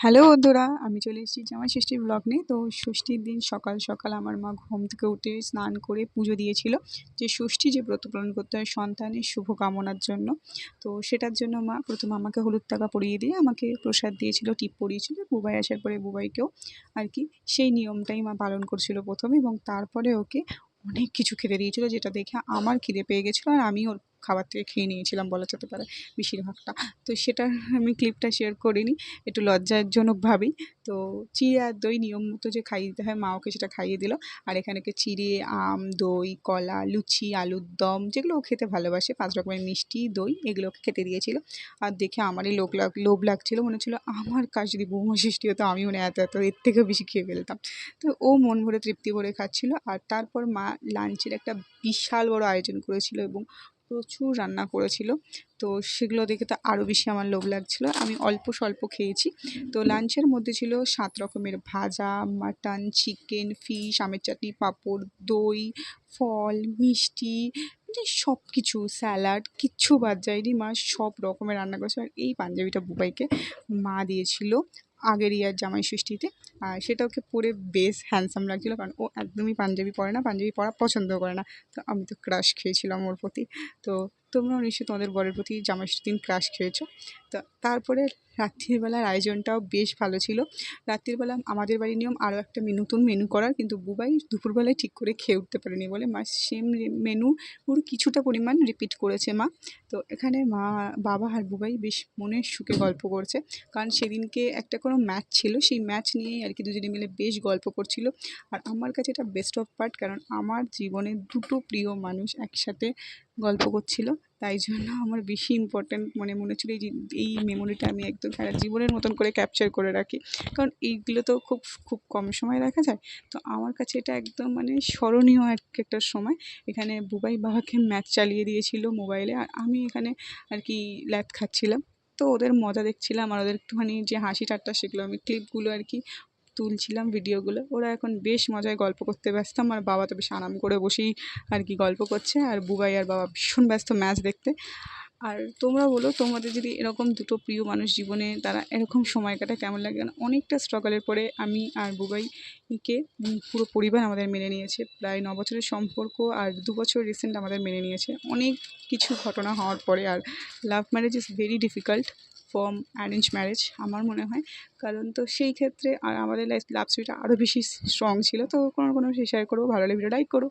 Hello বন্ধুরা, আমি চলে এসেছি জামাই ষষ্ঠীর ব্লগ নিয়ে। তো ষষ্ঠীর দিন সকাল সকাল আমার মা ঘুম থেকে উঠে স্নান করে পুজো দিয়েছিল, যে ষষ্ঠী যে ব্রত পালন করতে হয় সন্তানের শুভ কামনার জন্য। তো সেটার জন্য মা প্রথমে আমাকে হলুদ টাকা পরিয়ে দিয়ে আমাকে প্রসাদ দিয়েছিল, টিপ পরিয়েছিল। বুবাই আসার পরে বুবাইকেও আর কি সেই নিয়মটাই মা পালন করছিল প্রথমে, এবং তারপরে ওকে অনেক কিছু খেতে দিয়েছিল, যেটা দেখে আমার খিদে পেয়ে গেছিলো আর আমি ওর খাবার থেকে খেয়ে নিয়েছিলাম বলা যেতে পারে বেশিরভাগটা। তো সেটার আমি ক্লিপটা শেয়ার করিনি, একটু লজ্জাজনকভাবেই। তো চিড়ে আর দই নিয়ম মতো যে খাইয়ে দিতে হয়, মা ওকে সেটা খাইয়ে দিল। আর এখানে চিড়ে, আম, দই, কলা, লুচি, আলুর দম, যেগুলো ও খেতে ভালোবাসে, 5 রকমের মিষ্টি, দই, এগুলো ওকে খেতে দিয়েছিল। আর দেখে আমারই লোভ লাগছিল, মনে হচ্ছিলো আমার কাজ যদি বৌমা সৃষ্টি হতো আমি মনে হয় এত এত এর থেকেও বেশি খেয়ে ফেলতাম। তো ও মন ভরে তৃপ্তি করে খাচ্ছিল। আর তারপর মা লাঞ্চের একটা বিশাল বড় আয়োজন করেছিল এবং প্রচুর রান্না করেছিল। তো সেগুলো দেখে তো আরও বেশি আমার লোভ লাগছিলো। আমি অল্প স্বল্প খেয়েছি। তো লাঞ্চের মধ্যে ছিল 7 রকমের ভাজা, মাটন, চিকেন, ফিশ, আমের চাটনি, পাঁপড়, দই, ফল, মিষ্টি, মানে সব কিছু, স্যালাড, কিচ্ছু বাদ যায়নি। মা সব রকমের রান্না করেছে। আর এই পাঞ্জাবিটা বুবাইকে মা দিয়েছিল আগের ইয়ার জামাই ষষ্ঠীতে। আর সেটা ওকে পরে বেশ হ্যান্ডসাম লাগছিলো, কারণ ও একদমই পাঞ্জাবি পরে না, পাঞ্জাবি পরা পছন্দও করে না। তো আমি তো ক্রাশ খেয়েছিলাম ওর প্রতি। তো তোমরাও নিশ্চয়ই তোমাদের বরের প্রতি জামাই ষষ্ঠীর দিন ক্রাশ খেয়েছো। তো তারপরে রাত্রিবেলার আয়োজনটাও বেশ ভালো ছিল। রাত্রিবেলা আমাদের বাড়ির নিয়ম আরও একটা নতুন মেনু করার, কিন্তু বুবাই দুপুরবেলায় ঠিক করে খেয়ে উঠতে পারেনি বলে মা সেম মেনু ওর কিছুটা পরিমাণ রিপিট করেছে মা। তো এখানে মা, বাবা আর বুবাই বেশ মনের সুখে গল্প করছে, কারণ সেদিনকে একটা কোনো ম্যাচ ছিল, সেই ম্যাচ নিয়েই আর কি দুজনে মিলে বেশ গল্প করছিল। আর আমার কাছে এটা বেস্ট অফ পার্ট, কারণ আমার জীবনে দুটো প্রিয় মানুষ একসাথে গল্প করছিল। তাই জন্য আমার বেশি ইম্পর্ট্যান্ট মনে হচ্ছিলো এই মেমোরিটা আমি একদম সারা জীবনের মতন করে ক্যাপচার করে রাখি, কারণ এইগুলো তো খুব খুব কম সময় রাখা যায়। তো আমার কাছে এটা একদম মানে স্মরণীয় একটা সময়। এখানে বুবাই বাবাকে ম্যাচ চালিয়ে দিয়েছিল মোবাইলে, আর আমি এখানে আর কি ল্যাদ খাচ্ছিলাম। তো ওদের মজা দেখছিলাম, আর ওদের একটুখানি যে হাসি ঠাট্টা, সেগুলো আমি ক্লিপগুলো আর কি তুলছিলাম, ভিডিওগুলো। ওরা এখন বেশ মজায় গল্প করতে ব্যস্ত। আমার বাবা তো বেশ আরাম করে বসেই আর কি গল্প করছে, আর বুবাই আর বাবা ভীষণ ব্যস্ত ম্যাচ দেখতে। আর তোমরা বলো, তোমাদের যদি এরকম দুটো প্রিয় মানুষ জীবনে তারা এরকম সময় কাটায় কেমন লাগে? কারণ অনেকটা স্ট্রাগলের পরে আমি আর বুবাইকে পুরো পরিবার আমাদের মেনে নিয়েছে। প্রায় 9 বছরের সম্পর্ক, আর 2 বছর রিসেন্ট আমাদের মেনে নিয়েছে অনেক কিছু ঘটনা হওয়ার পরে। আর love marriage is very difficult from arrange marriage আমার মনে হয়। কারণ তো সেই ক্ষেত্রে আর আমাদের লাভ স্টোরিটা আরও বেশি স্ট্রং ছিল। তো কোনো শেয়ার করবো, ভালো লাগলে ভিডিও লাইক করো।